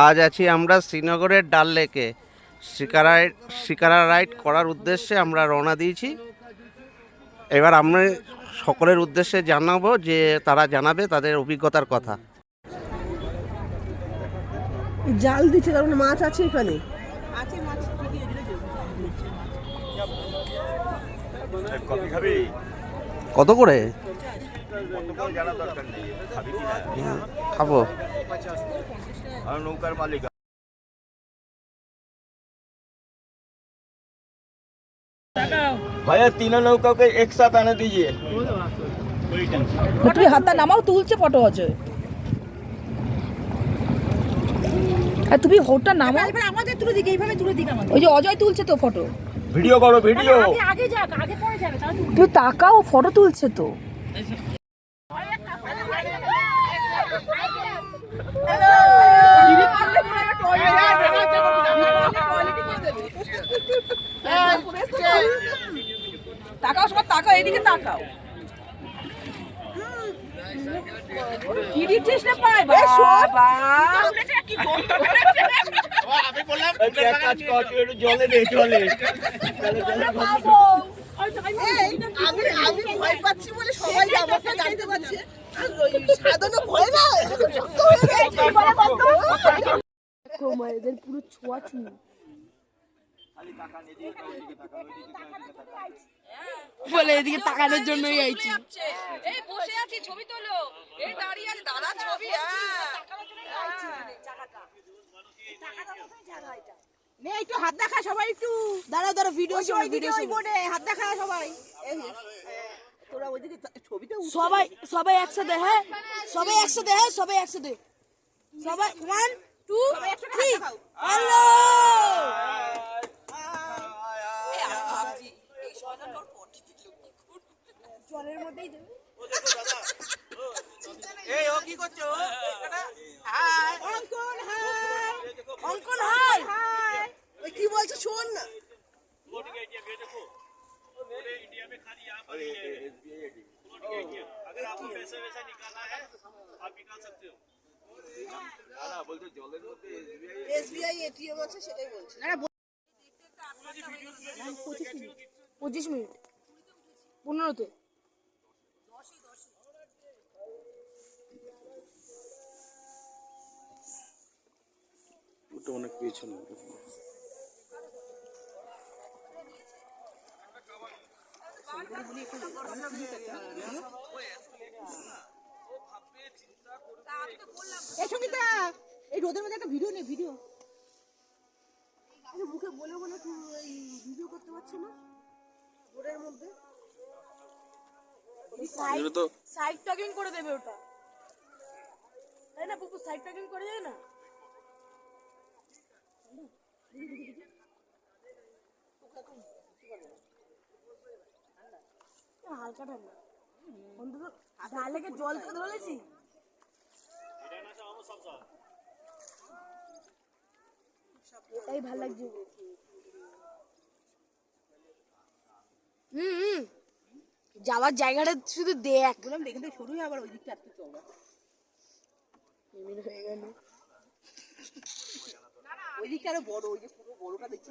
আজ আছি আমরা শ্রীনগরের ডাল লেকে শিকারা রাইড করার উদ্দেশ্যে আমরা রওনা দিয়েছি। এবার আমরা সকলের উদ্দেশ্যে জানাবো যে তারা জানাবে তাদের অভিজ্ঞতার কথা। জাল দিচ্ছে কারণ মাছ আছে এখানে। কত করে খাবো? नौकर मालिक भैया तीनों नौका को एक साथ आने दीजिए। তুমি হাতটা নামাও, তুলছে ফটো আছে। আর তুমি হোটটা নামাও, আমাদের তুলে দিকে, এইভাবে তুলে দিকে আমাদের। ওই যে অজয় তুলছে তো ফটো। ভিডিও করো ভিডিও। আগে যাক, আগে পরে যাবে তাহলে তুই তাকাও, ফটো তুলছে তো। তাকাও সব, তাকাও এদিকে, তাকাও। কি দিচ্ছিস না পাই বাবা? কি গন্ধ বেরোচ্ছে। আমি বললাম কাজ কর, একটু জলে দে, জলে আমি ভয় পাচ্ছি বলে সবাই আমাকে জানতে পারছে। সাধারণ ভয় না, এদের পুরো ছোঁয়াছুঁয়ি। বলে এদিকে তাকানোর জন্যই আইছি। এই বসে আছি, ছবি তোলো। এই দাঁড়িয়ে আছে দাদা, ছবি। তাকানোর জন্যই আইছি জায়গাটা। টাকাটা কোথায় জায়গা এটা? নে একটু হাত দেখা সবাই, একটু দাঁড়া ভিডিও ওই ভিডিও বোর্ডে হাত দেখা সবাই। তোরা ওইদিকে ছবিটা সবাই একসাথে, হ্যাঁ সবাই একসাথে, হ্যাঁ সবাই একসাথে, সবাই 1 2 3 হ্যালো। জলের মধ্যেই দেবে। এই ও কি করছো? হাই অঙ্কন, হাই অঙ্কন, হাই ওই কি বলছে শোন না। इंडिया में खाली यहाँ पर अगर आपको पैसा वैसा निकालना है आप निकाल सकते हो। বলতে জলের মধ্যে এসবিআই এটিএম আছে, সেটাই বলছি। 25 মিনিট 15তে। ওটা অনেক পেছনে। এই সঙ্গীতা, এই রোদের মধ্যে একটা ভিডিও নে, ভিডিও। আরে মুখে বলে বলে তুই এই ভিডিও করতে পারছিস না রোদের মধ্যে। সাইড টকিং করে দেবে ওটা, তাই না পুপু? সাইড টকিং করে যায় না? হালকা ঠান্ডা, অন্তত ঢালেকে জল তো ধরেছি। এটাই ভালো লাগছে। যাওয়ার জায়গাটা শুধু দেখ। বললাম দেখে শুরুই, আবার ওই দিকটা আজকে চল হয়ে গেল। ওই দিকটা আরো বড়, ওই যে পুরো বড়টা দেখছি।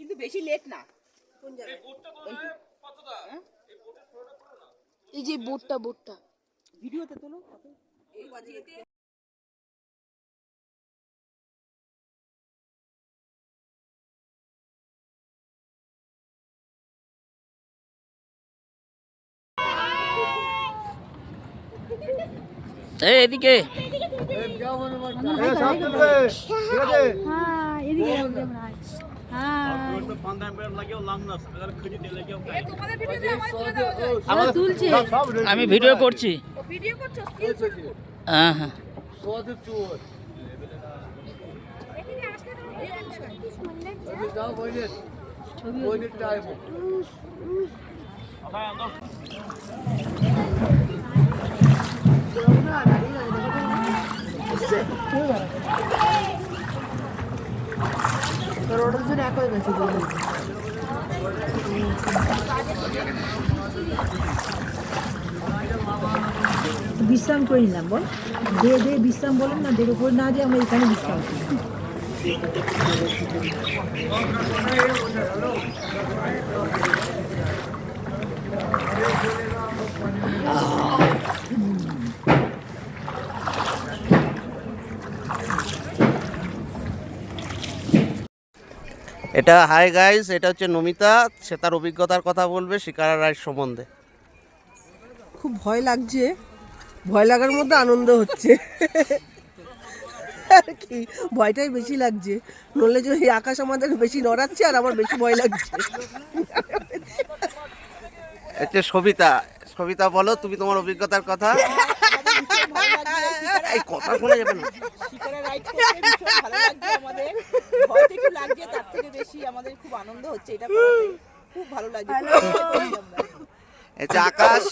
কিন্তু বেশি লেট না। কোন জায়গায়? এই যে বোটটা ভিডিওতে তোলো। এই বাজিয়ে এদিকে আমি ভিডিও করছি। হ্যাঁ হ্যাঁ ওটার জন্য এক হয়ে গেছে। বিশ্রাম করে নিলাম বল, দে দে বিশ্রাম বলেন না, দেবে করে না যে আমরা এখানে বিশ্রাম করি। এটা হাই গাইস, এটা হচ্ছে নমিতা, সে তার অভিজ্ঞতার কথা বলবে শিকারা রাইড সম্বন্ধে। খুব ভয় লাগছে, ভয় লাগার মধ্যে আনন্দ হচ্ছে আর কি, ভয়টাই বেশি লাগছে। নড়লে যে এই আকাশ আমাদের বেশি নড়াচ্ছে আর আমার বেশি ভয় লাগছে। হচ্ছে সবিতা। সবিতা বলো তুমি তোমার অভিজ্ঞতার কথা। এই কথা শোনা যাবে না। শিকারা রাইড করতে ভীষণ ভালো লাগছে আমাদের, ভয়টা একটু লাগছে, তার থেকে বেশি আমাদের খুব আনন্দ হচ্ছে, এটা করতে খুব ভালো লাগছে। হচ্ছে আকাশ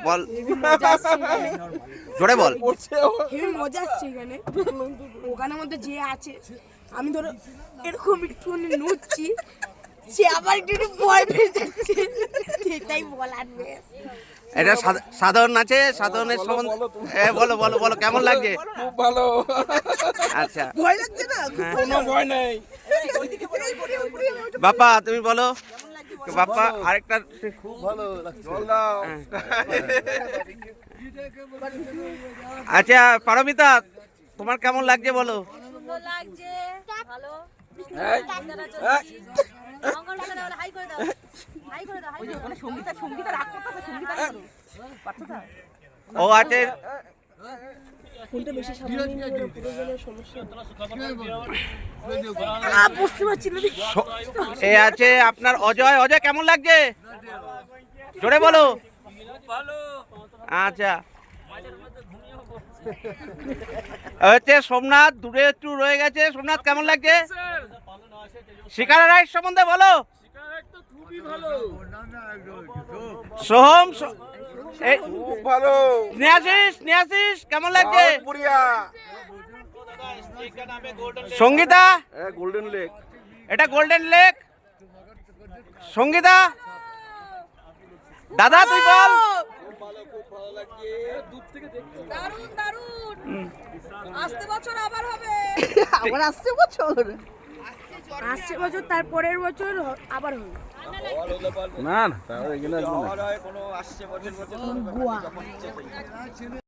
বল, জোরে বল। হেবি মজা আসছে এখানে, ওখানের মধ্যে যে আছে, আমি ধরো এরকম একটু নুচ্ছি, সে আবার একটু ভয় পেয়ে যাচ্ছে, সেটাই বলার। এটা সাধারণ আছে, সাধারণের সম্বন্ধে বলো বলো বলো কেমন লাগছে? খুব ভালো। আচ্ছা, ভয় লাগছে না? কোনো ভয় নেই। বাপ্পা তুমি বলো। বাপ্পা আরেকটা খুব ভালো জল দাও। আচ্ছা পারমিতা তোমার কেমন লাগছে বলো? সুন্দর লাগছে, ভালো। এই, হাই করে দাও, হাই করে দাও, হাই করে দাও। সঙ্গীতা রাগ করতেছে, সঙ্গীতা করো পারছো না? ও আছে ফোনটা বেশি সামনে নিয়ে গেলে পুরো গেলে সমস্যা। বুঝতে পারছি না। এ আছে আপনার অজয়। অজয় কেমন লাগছে জোরে বলো। আচ্ছা, হচ্ছে সোমনাথ দূরে একটু রয়ে গেছে। সোমনাথ কেমন লাগছে? শিকারা রাইড সম্বন্ধে বলো। সোহম খুব ভালো। স্নেহাশিস কেমন লাগছে? পুরিয়া। Sangeeta golden lake. এটা গোল্ডেন লেক। সঙ্গীতা দাদা তুই বল। দারুণ দারুণ, আসতে বছর আবার হবে। আবার আসছে বছর, আসছে বছর, তার পরের বছর আবার হবে। না না, তাহলে এখানে কোনো আসছে বছর গোয়া।